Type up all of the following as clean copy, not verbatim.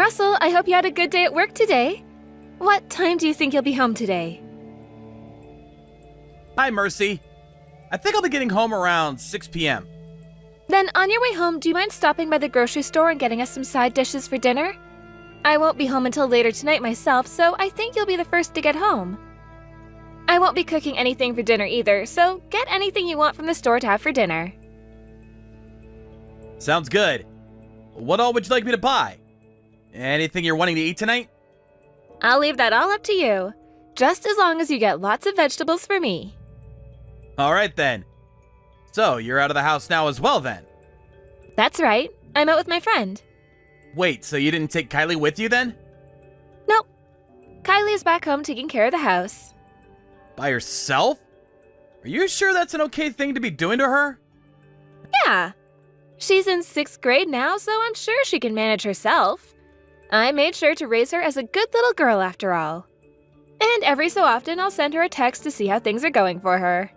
Russell, I hope you had a good day at work today. What time do you think you'll be home today? Hi, Mercy. I think I'll be getting home around 6 p.m. Then on your way home, do you mind stopping by the grocery store and getting us some side dishes for dinner? I won't be home until later tonight myself, so I think you'll be the first to get home. I won't be cooking anything for dinner either, so get anything you want from the store to have for dinner. Sounds good. What all would you like me to buy? Anything you're wanting to eat tonight? I'll leave that all up to you, just as long as you get lots of vegetables for me. All right, then. So, you're out of the house now as well, then? That's right. I'm out with my friend. Wait, so you didn't take Kylie with you, then? Nope. Kylie is back home taking care of the house. By herself? Are you sure that's an okay thing to be doing to her? Yeah. She's in 6th grade now, so I'm sure she can manage herself. I made sure to raise her as a good little girl after all. And every so often, I'll send her a text to see how things are going for her.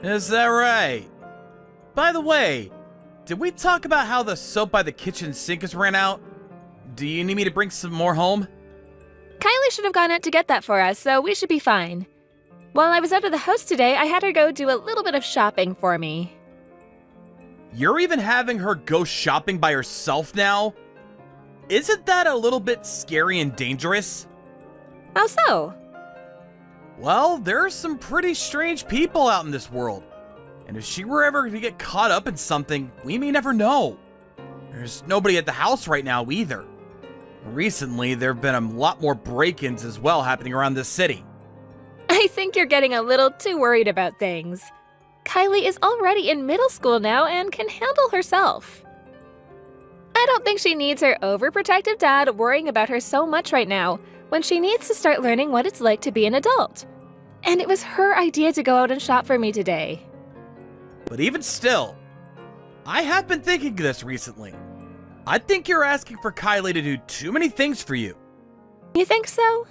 Is that right? By the way, did we talk about how the soap by the kitchen sink has ran out? Do you need me to bring some more home? Kylie should have gone out to get that for us, so we should be fine. While I was out of the house today, I had her go do a little bit of shopping for me. You're even having her go shopping by herself now? Isn't that a little bit scary and dangerous? How so? Well, there are some pretty strange people out in this world. And if she were ever to get caught up in something, we may never know. There's nobody at the house right now either. Recently, there have been a lot more break-ins as well happening around this city. I think you're getting a little too worried about things. Kylie is already in middle school now and can handle herself. I don't think she needs her overprotective dad worrying about her so much right now, when she needs to start learning what it's like to be an adult. And it was her idea to go out and shop for me today. But even still, I have been thinking this recently. I think you're asking for Kylie to do too many things for you. You think so?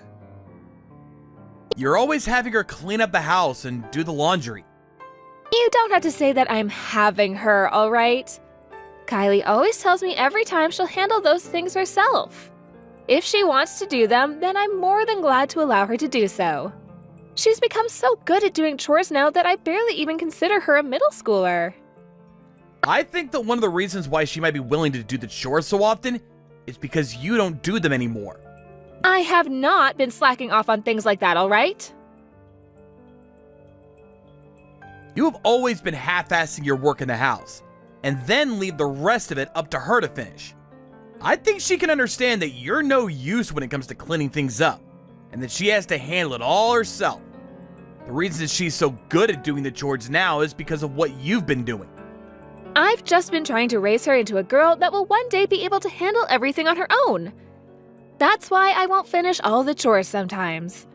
You're always having her clean up the house and do the laundry. You don't have to say that I'm having her, all right? Kylie always tells me every time she'll handle those things herself. If she wants to do them, then I'm more than glad to allow her to do so. She's become so good at doing chores now that I barely even consider her a middle schooler. I think that one of the reasons why she might be willing to do the chores so often is because you don't do them anymore. I have not been slacking off on things like that, all right? You have always been half-assing your work in the house, and then leave the rest of it up to her to finish. I think she can understand that you're no use when it comes to cleaning things up, and that she has to handle it all herself. The reason that she's so good at doing the chores now is because of what you've been doing. I've just been trying to raise her into a girl that will one day be able to handle everything on her own. That's why I won't finish all the chores sometimes.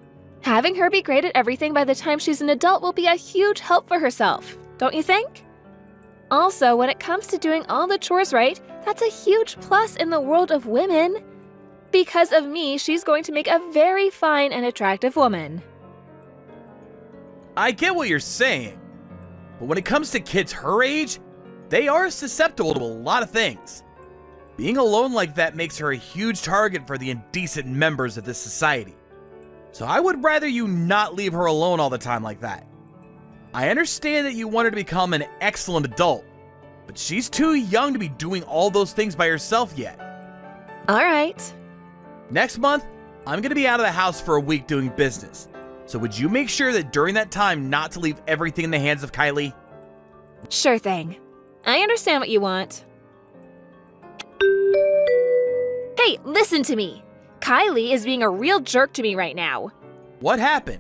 Having her be great at everything by the time she's an adult will be a huge help for herself, don't you think? Also, when it comes to doing all the chores right, that's a huge plus in the world of women. Because of me, she's going to make a very fine and attractive woman. I get what you're saying, but when it comes to kids her age, they are susceptible to a lot of things. Being alone like that makes her a huge target for the indecent members of this society. So I would rather you not leave her alone all the time like that. I understand that you want her to become an excellent adult, but she's too young to be doing all those things by herself yet. All right. Next month, I'm going to be out of the house for a week doing business. So would you make sure that during that time not to leave everything in the hands of Kylie? Sure thing. I understand what you want. Hey, listen to me. Kylie is being a real jerk to me right now. What happened?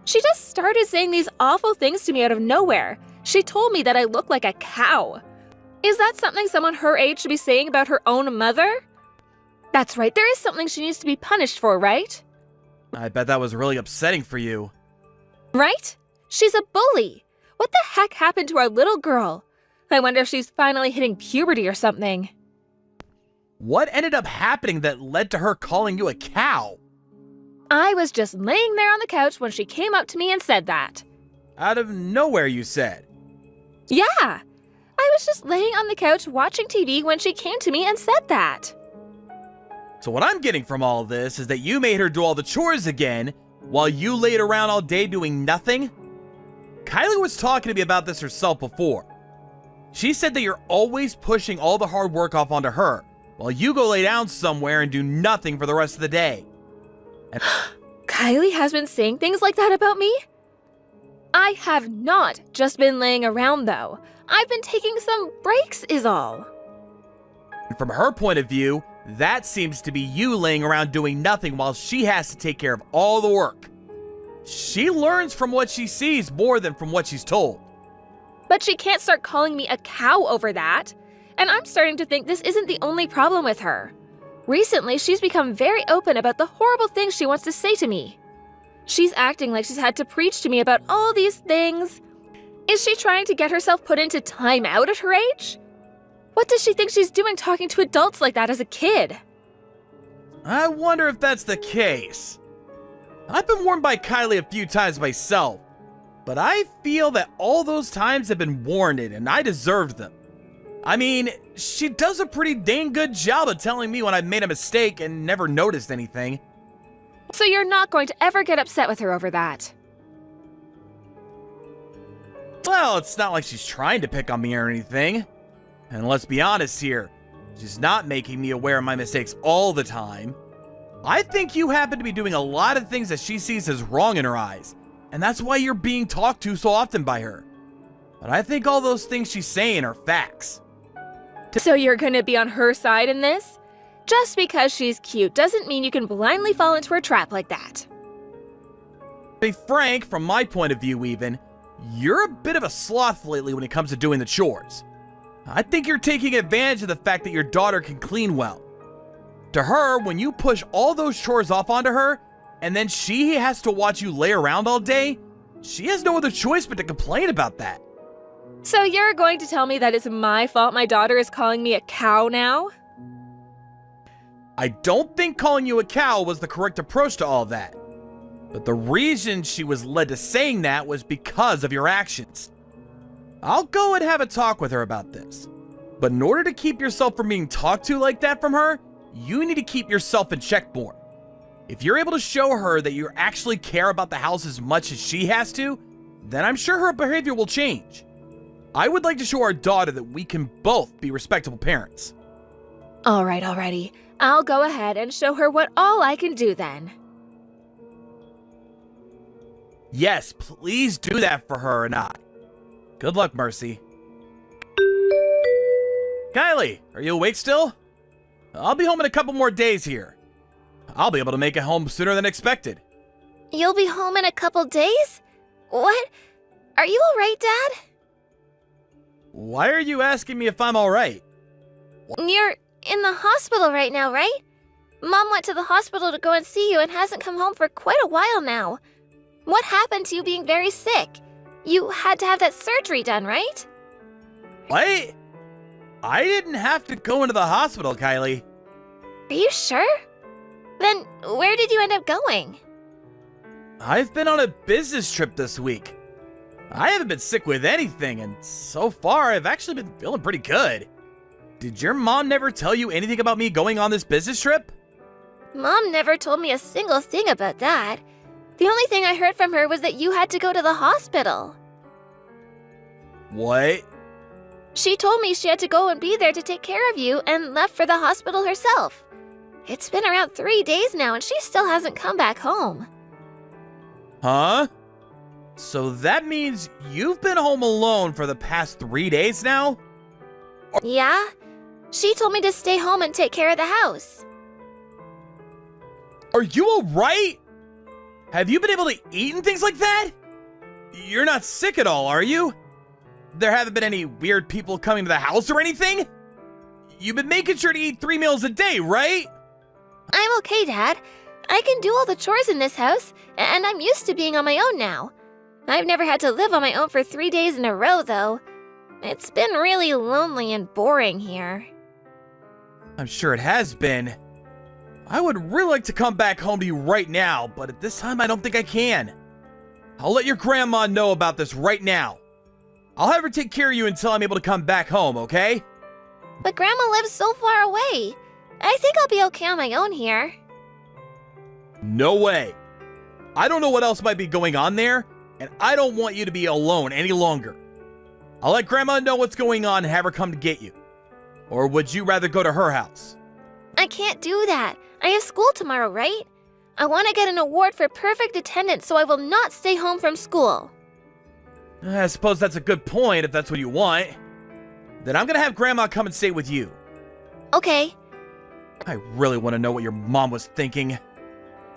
She just started saying these awful things to me out of nowhere. She told me that I look like a cow. Is that something someone her age should be saying about her own mother? That's right, there is something she needs to be punished for, right? I bet that was really upsetting for you. Right? She's a bully. What the heck happened to our little girl? I wonder if she's finally hitting puberty or something. What ended up happening that led to her calling you a cow? I was just laying there on the couch when she came up to me and said that. Out of nowhere, you said. Yeah! I was just laying on the couch watching TV when she came to me and said that. So what I'm getting from all this is that you made her do all the chores again while you laid around all day doing nothing? Kylie was talking to me about this herself before. She said that you're always pushing all the hard work off onto her while you go lay down somewhere and do nothing for the rest of the day. And Kylie has been saying things like that about me? I have not just been laying around, though. I've been taking some breaks is all. from her point of view, that seems to be you laying around doing nothing while she has to take care of all the work. She learns from what she sees more than from what she's told. But she can't start calling me a cow over that. And I'm starting to think this isn't the only problem with her. Recently, she's become very open about the horrible things she wants to say to me. She's acting like she's had to preach to me about all these things. Is she trying to get herself put into time out at her age? What does she think she's doing talking to adults like that as a kid? I wonder if that's the case. I've been warned by Kylie a few times myself, but I feel that all those times have been warranted and I deserved them. I mean, she does a pretty dang good job of telling me when I've made a mistake and never noticed anything. So you're not going to ever get upset with her over that? Well, it's not like she's trying to pick on me or anything. And let's be honest here, she's not making me aware of my mistakes all the time. I think you happen to be doing a lot of things that she sees as wrong in her eyes, and that's why you're being talked to so often by her. But I think all those things she's saying are facts. So you're gonna be on her side in this? Just because she's cute doesn't mean you can blindly fall into her trap like that. To be frank, from my point of view even, you're a bit of a sloth lately when it comes to doing the chores. I think you're taking advantage of the fact that your daughter can clean well. To her, when you push all those chores off onto her, and then she has to watch you lay around all day, she has no other choice but to complain about that. So you're going to tell me that it's my fault my daughter is calling me a cow now? I don't think calling you a cow was the correct approach to all that. But the reason she was led to saying that was because of your actions. I'll go and have a talk with her about this. But in order to keep yourself from being talked to like that from her, you need to keep yourself in check more. If you're able to show her that you actually care about the house as much as she has to, then I'm sure her behavior will change. I would like to show our daughter that we can both be respectable parents. Alrighty. I'll go ahead and show her what all I can do then. Yes, please do that for her and I. Good luck, Mercy. Kylie, are you awake still? I'll be home in a couple more days here. I'll be able to make it home sooner than expected. You'll be home in a couple days? What? Are you alright, Dad? Why are you asking me if I'm alright? You're in the hospital right now, right? Mom went to the hospital to go and see you and hasn't come home for quite a while now. What happened to you being very sick? You had to have that surgery done, right? What? I didn't have to go into the hospital, Kylie. Are you sure? Then where did you end up going? I've been on a business trip this week. I haven't been sick with anything, and so far I've actually been feeling pretty good. Did your mom never tell you anything about me going on this business trip? Mom never told me a single thing about that. The only thing I heard from her was that you had to go to the hospital. What? She told me she had to go and be there to take care of you and left for the hospital herself. It's been around 3 days now and she still hasn't come back home. Huh? So that means you've been home alone for the past 3 days now? Yeah? She told me to stay home and take care of the house. Are you alright? Have you been able to eat and things like that? You're not sick at all, are you? There haven't been any weird people coming to the house or anything? You've been making sure to eat 3 meals a day, right? I'm okay, Dad. I can do all the chores in this house, and I'm used to being on my own now. I've never had to live on my own for 3 days in a row, though. It's been really lonely and boring here. I'm sure it has been. I would really like to come back home to you right now, but at this time I don't think I can. I'll let your grandma know about this right now. I'll have her take care of you until I'm able to come back home, okay? But Grandma lives so far away. I think I'll be okay on my own here. No way. I don't know what else might be going on there, and I don't want you to be alone any longer. I'll let Grandma know what's going on and have her come to get you. Or would you rather go to her house? I can't do that. I have school tomorrow, right? I want to get an award for perfect attendance, so I will not stay home from school. I suppose that's a good point if that's what you want. Then I'm gonna have Grandma come and stay with you. Okay. I really want to know what your mom was thinking.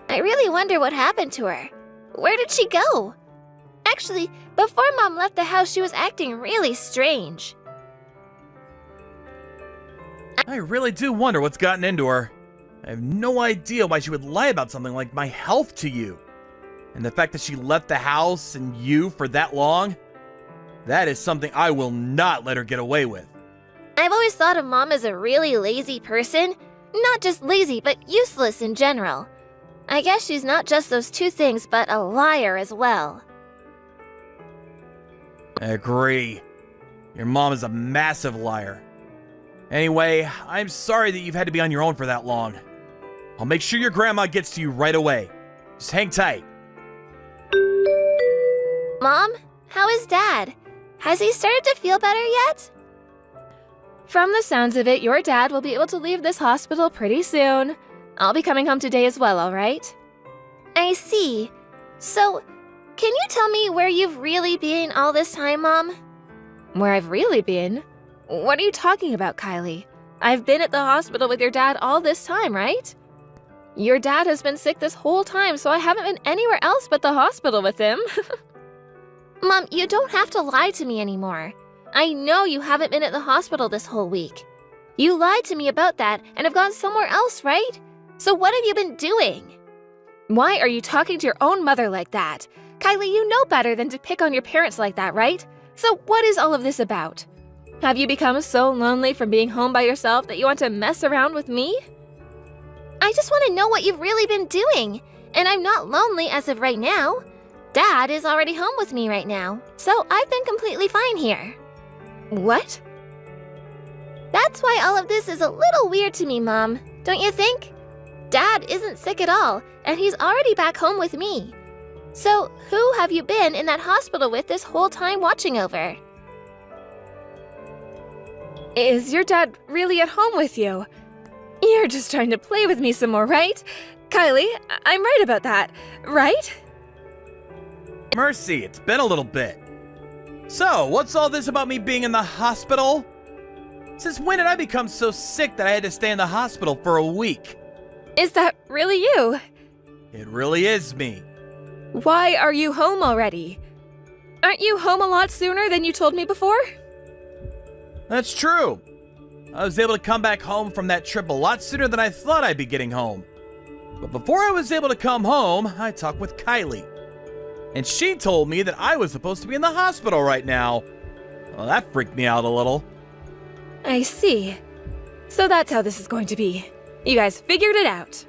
I really wonder what happened to her. Where did she go? Actually, before Mom left the house, she was acting really strange. I really do wonder what's gotten into her. I have no idea why she would lie about something like my health to you. And the fact that she left the house and you for that long, that is something I will not let her get away with. I've always thought of Mom as a really lazy person. Not just lazy, but useless in general. I guess she's not just those two things, but a liar as well. I agree. Your mom is a massive liar. Anyway, I'm sorry that you've had to be on your own for that long. I'll make sure your grandma gets to you right away. Just hang tight. Mom, how is Dad? Has he started to feel better yet? From the sounds of it, your dad will be able to leave this hospital pretty soon. I'll be coming home today as well, all right? I see. So, can you tell me where you've really been all this time, Mom? Where I've really been? What are you talking about, Kylie? I've been at the hospital with your dad all this time, right? Your dad has been sick this whole time, so I haven't been anywhere else but the hospital with him. Mom, you don't have to lie to me anymore. I know you haven't been at the hospital this whole week. You lied to me about that and have gone somewhere else, right? So what have you been doing? Why are you talking to your own mother like that? Kylie, you know better than to pick on your parents like that, right? So what is all of this about? Have you become so lonely from being home by yourself that you want to mess around with me? I just want to know what you've really been doing. And I'm not lonely as of right now. Dad is already home with me right now, so I've been completely fine here. What? That's why all of this is a little weird to me, Mom, don't you think? Dad isn't sick at all, and he's already back home with me. So, who have you been in that hospital with this whole time watching over? Is your dad really at home with you? You're just trying to play with me some more, right? Kylie, I'm right about that, right? Mercy, it's been a little bit. So, what's all this about me being in the hospital? Since when did I become so sick that I had to stay in the hospital for a week? Is that really you? It really is me. Why are you home already? Aren't you home a lot sooner than you told me before? That's true. I was able to come back home from that trip a lot sooner than I thought I'd be getting home. But before I was able to come home, I talked with Kylie. And she told me that I was supposed to be in the hospital right now. Well, that freaked me out a little. I see. So that's how this is going to be. You guys figured it out.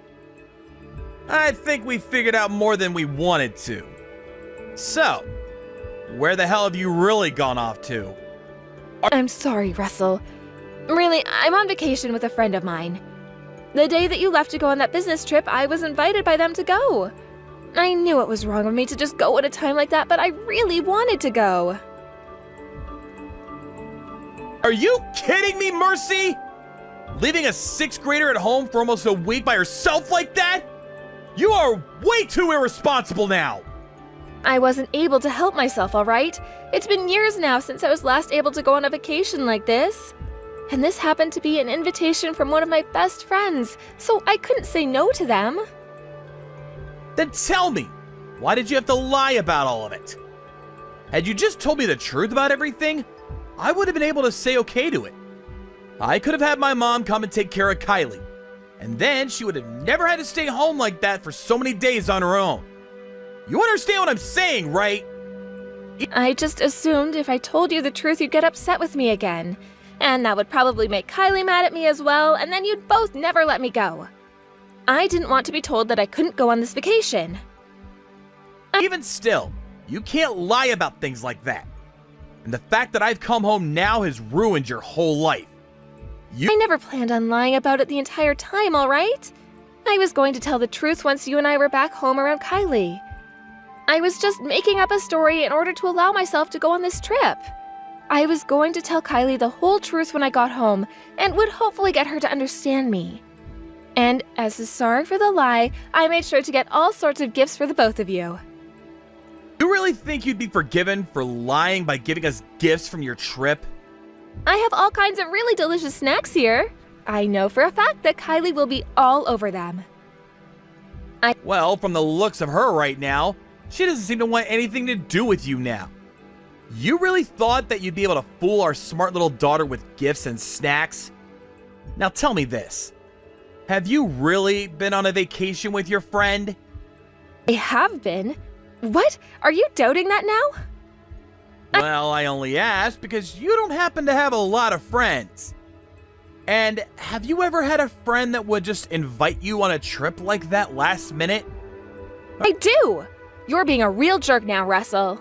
I think we figured out more than we wanted to. So, where the hell have you really gone off to? I'm sorry, Russell. Really, I'm on vacation with a friend of mine. The day that you left to go on that business trip, I was invited by them to go. I knew it was wrong of me to just go at a time like that, but I really wanted to go. Are you kidding me, Mercy? Leaving a 6th grader at home for almost a week by herself like that? You are way too irresponsible now! I wasn't able to help myself, all right? It's been years now since I was last able to go on a vacation like this. And this happened to be an invitation from one of my best friends, so I couldn't say no to them. Then tell me, why did you have to lie about all of it? Had you just told me the truth about everything, I would have been able to say okay to it. I could have had my mom come and take care of Kylie, and then she would have never had to stay home like that for so many days on her own. You understand what I'm saying, right? I just assumed if I told you the truth, you'd get upset with me again. And that would probably make Kylie mad at me as well, and then you'd both never let me go. I didn't want to be told that I couldn't go on this vacation. Even still, you can't lie about things like that. And the fact that I've come home now has ruined your whole life. I never planned on lying about it the entire time, all right? I was going to tell the truth once you and I were back home around Kylie. I was just making up a story in order to allow myself to go on this trip. I was going to tell Kylie the whole truth when I got home and would hopefully get her to understand me. And as a sorry for the lie, I made sure to get all sorts of gifts for the both of you. You really think you'd be forgiven for lying by giving us gifts from your trip? I have all kinds of really delicious snacks here. I know for a fact that Kylie will be all over them. Well, from the looks of her right now, she doesn't seem to want anything to do with you now. You really thought that you'd be able to fool our smart little daughter with gifts and snacks? Now tell me this. Have you really been on a vacation with your friend? I have been. What? Are you doubting that now? Well, I only asked because you don't happen to have a lot of friends. And have you ever had a friend that would just invite you on a trip like that last minute? I do! You're being a real jerk now, Russell.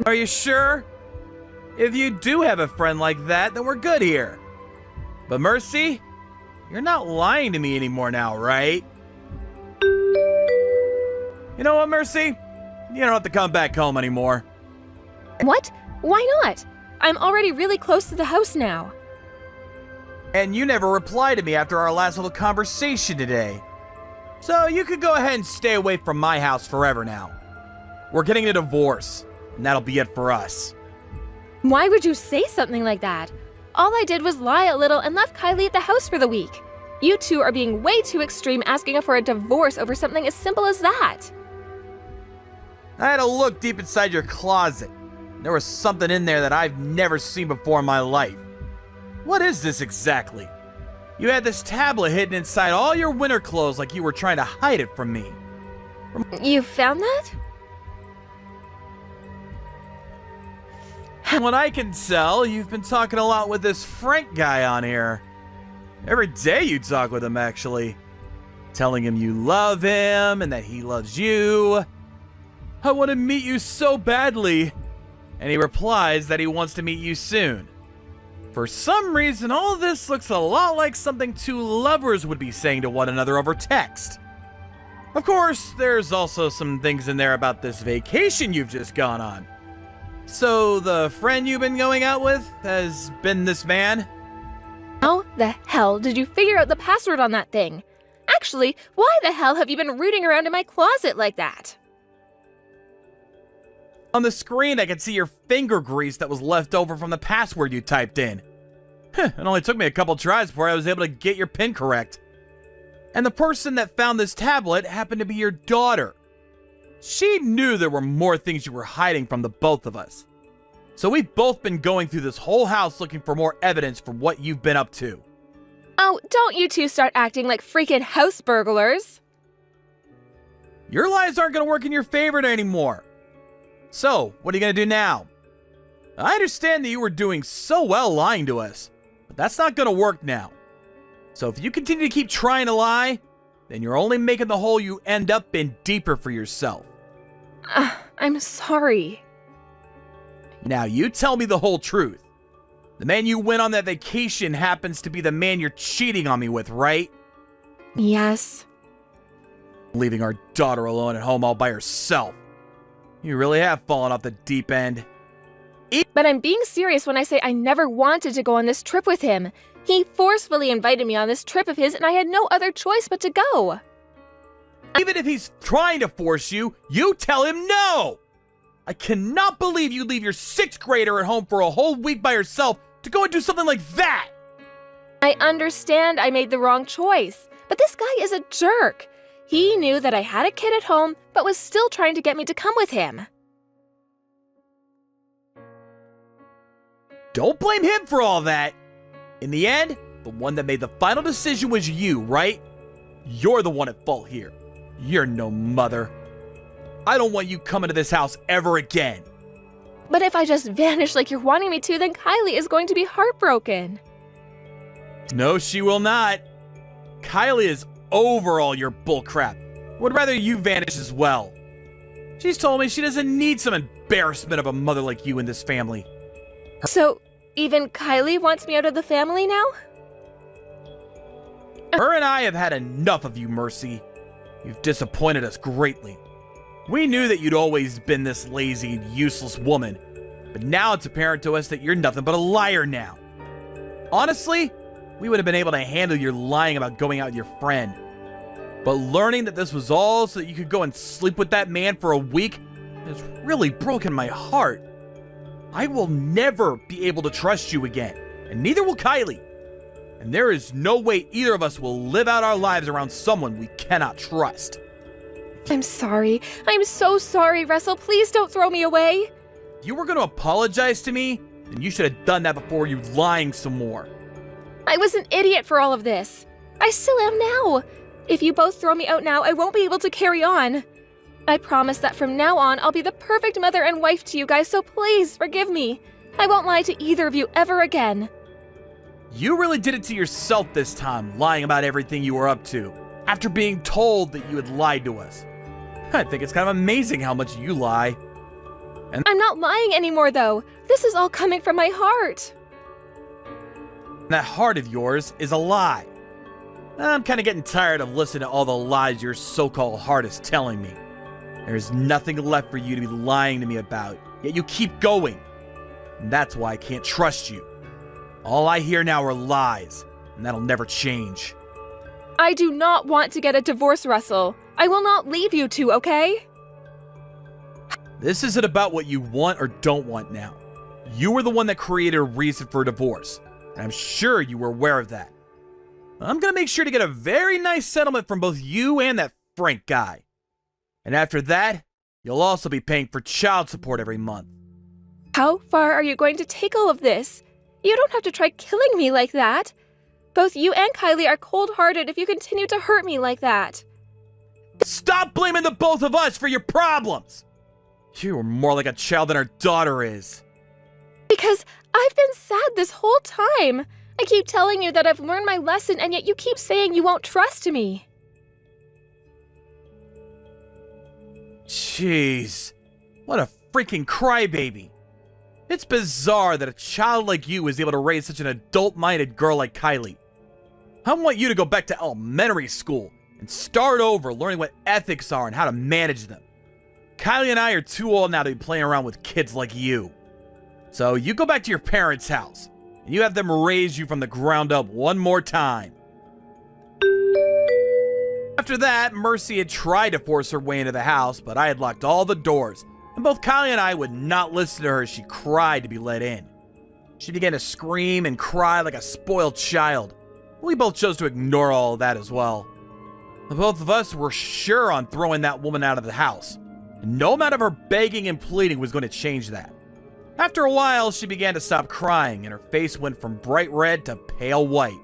Are you sure? If you do have a friend like that, then we're good here. But Mercy, you're not lying to me anymore now, right? You know what, Mercy? You don't have to come back home anymore. What? Why not? I'm already really close to the house now. And you never replied to me after our last little conversation today. So you could go ahead and stay away from my house forever now. We're getting a divorce, and that'll be it for us. Why would you say something like that? All I did was lie a little and left Kylie at the house for the week. You two are being way too extreme asking for a divorce over something as simple as that. I had a look deep inside your closet. There was something in there that I've never seen before in my life. What is this exactly? You had this tablet hidden inside all your winter clothes like you were trying to hide it from me. You found that? From what I can tell, you've been talking a lot with this Frank guy on here. Every day you talk with him, actually. Telling him you love him and that he loves you. I want to meet you so badly. And he replies that he wants to meet you soon. For some reason, all of this looks a lot like something two lovers would be saying to one another over text. Of course, there's also some things in there about this vacation you've just gone on. So, the friend you've been going out with has been this man? How the hell did you figure out the password on that thing? Actually, why the hell have you been rooting around in my closet like that? On the screen, I could see your finger grease that was left over from the password you typed in. It only took me a couple tries before I was able to get your PIN correct. And the person that found this tablet happened to be your daughter. She knew there were more things you were hiding from the both of us. So we've both been going through this whole house looking for more evidence for what you've been up to. Oh, don't you two start acting like freaking house burglars. Your lies aren't going to work in your favor anymore. So, what are you going to do now? I understand that you were doing so well lying to us, but that's not going to work now. So if you continue to keep trying to lie, then you're only making the hole you end up in deeper for yourself. I'm sorry. Now you tell me the whole truth. The man you went on that vacation happens to be the man you're cheating on me with, right? Yes. Leaving our daughter alone at home all by herself. You really have fallen off the deep end. But I'm being serious when I say I never wanted to go on this trip with him. He forcefully invited me on this trip of his, and I had no other choice but to go. Even if he's trying to force you, you tell him no! I cannot believe you leave your 6th grader at home for a whole week by herself to go and do something like that! I understand I made the wrong choice, but this guy is a jerk. He knew that I had a kid at home, but was still trying to get me to come with him. Don't blame him for all that. In the end, the one that made the final decision was you, right? You're the one at fault here. You're no mother. I don't want you coming to this house ever again. But if I just vanish like you're wanting me to, then Kylie is going to be heartbroken. No, she will not. Kylie is over all your bullcrap. Would rather you vanish as well. She's told me she doesn't need some embarrassment of a mother like you in this family. So, even Kylie wants me out of the family now? Her and I have had enough of you, Mercy. You've disappointed us greatly. We knew that you'd always been this lazy and useless woman, but now it's apparent to us that you're nothing but a liar now. Honestly, we would have been able to handle your lying about going out with your friend. But learning that this was all so that you could go and sleep with that man for a week has really broken my heart. I will never be able to trust you again, and neither will Kylie. And there is no way either of us will live out our lives around someone we cannot trust. I'm sorry. I'm so sorry, Russell. Please don't throw me away. If you were going to apologize to me, then you should have done that before you lying some more. I was an idiot for all of this. I still am now. If you both throw me out now, I won't be able to carry on. I promise that from now on, I'll be the perfect mother and wife to you guys, so please forgive me. I won't lie to either of you ever again. You really did it to yourself this time, lying about everything you were up to, after being told that you had lied to us. I think it's kind of amazing how much you lie. I'm not lying anymore, though. This is all coming from my heart. That heart of yours is a lie. I'm kind of getting tired of listening to all the lies your so-called heart is telling me. There's nothing left for you to be lying to me about, yet you keep going. And that's why I can't trust you. All I hear now are lies, and that'll never change. I do not want to get a divorce, Russell. I will not leave you two, okay? This isn't about what you want or don't want now. You were the one that created a reason for a divorce, and I'm sure you were aware of that. I'm gonna make sure to get a very nice settlement from both you and that Frank guy. And after that, you'll also be paying for child support every month. How far are you going to take all of this? You don't have to try killing me like that. Both you and Kylie are cold-hearted if you continue to hurt me like that. Stop blaming the both of us for your problems! You are more like a child than our daughter is. Because I've been sad this whole time. I keep telling you that I've learned my lesson, and yet you keep saying you won't trust me. Jeez, what a freaking crybaby. It's bizarre that a child like you is able to raise such an adult-minded girl like Kylie. I want you to go back to elementary school and start over learning what ethics are and how to manage them. Kylie and I are too old now to be playing around with kids like you. So you go back to your parents' house, and you have them raise you from the ground up one more time. After that, Mercy had tried to force her way into the house, but I had locked all the doors, and both Kylie and I would not listen to her as she cried to be let in. She began to scream and cry like a spoiled child. We both chose to ignore all of that as well. The both of us were sure on throwing that woman out of the house, and no amount of her begging and pleading was going to change that. After a while, she began to stop crying, and her face went from bright red to pale white.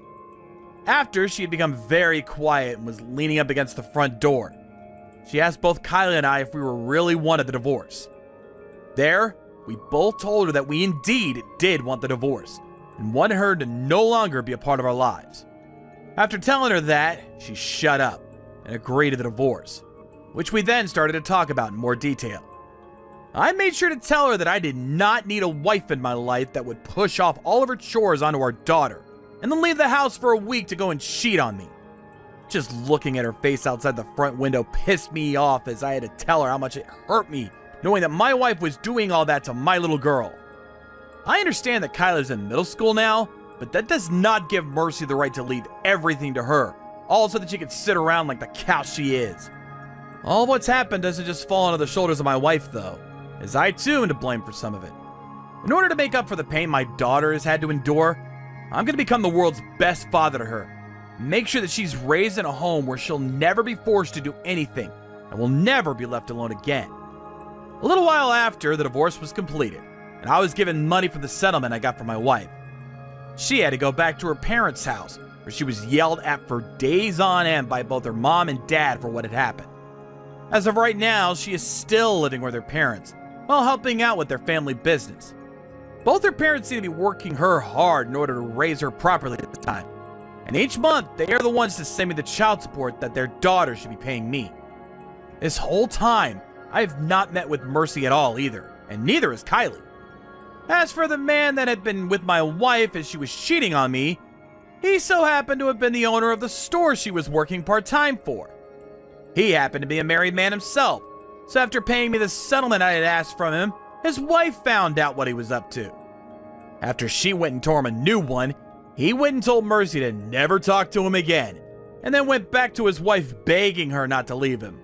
After, she had become very quiet and was leaning up against the front door. She asked both Kylie and I if we really wanted the divorce. There, we both told her that we indeed did want the divorce, and wanted her to no longer be a part of our lives. After telling her that, she shut up and agreed to the divorce, which we then started to talk about in more detail. I made sure to tell her that I did not need a wife in my life that would push off all of her chores onto our daughter, and then leave the house for a week to go and cheat on me. Just looking at her face outside the front window pissed me off, as I had to tell her how much it hurt me knowing that my wife was doing all that to my little girl. I understand that Kyla's in middle school now, but that does not give Mercy the right to leave everything to her, all so that she can sit around like the cow she is. All of what's happened doesn't just fall onto the shoulders of my wife, though, as I too am to blame for some of it. In order to make up for the pain my daughter has had to endure, I'm going to become the world's best father to her. Make sure that she's raised in a home where she'll never be forced to do anything and will never be left alone again. A little while after, the divorce was completed, and I was given money from the settlement I got from my wife. She had to go back to her parents' house, where she was yelled at for days on end by both her mom and dad for what had happened. As of right now, she is still living with her parents, while helping out with their family business. Both her parents seem to be working her hard in order to raise her properly at the time. And each month, they are the ones to send me the child support that their daughter should be paying me. This whole time, I have not met with Mercy at all either, and neither has Kylie. As for the man that had been with my wife as she was cheating on me, he so happened to have been the owner of the store she was working part-time for. He happened to be a married man himself, so after paying me the settlement I had asked from him, his wife found out what he was up to. After she went and tore him a new one, he went and told Mercy to never talk to him again, and then went back to his wife begging her not to leave him.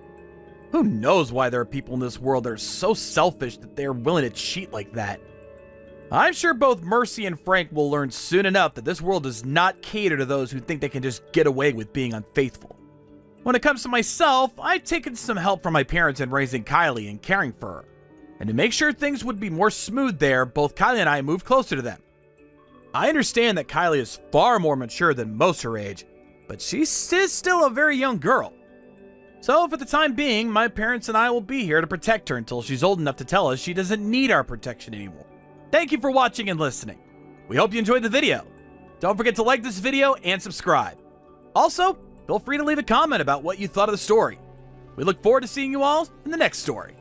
Who knows why there are people in this world that are so selfish that they are willing to cheat like that? I'm sure both Mercy and Frank will learn soon enough that this world does not cater to those who think they can just get away with being unfaithful. When it comes to myself, I've taken some help from my parents in raising Kylie and caring for her. And to make sure things would be more smooth there, both Kylie and I moved closer to them. I understand that Kylie is far more mature than most her age, but she's still a very young girl. So for the time being, my parents and I will be here to protect her until she's old enough to tell us she doesn't need our protection anymore. Thank you for watching and listening. We hope you enjoyed the video. Don't forget to like this video and subscribe. Also, feel free to leave a comment about what you thought of the story. We look forward to seeing you all in the next story.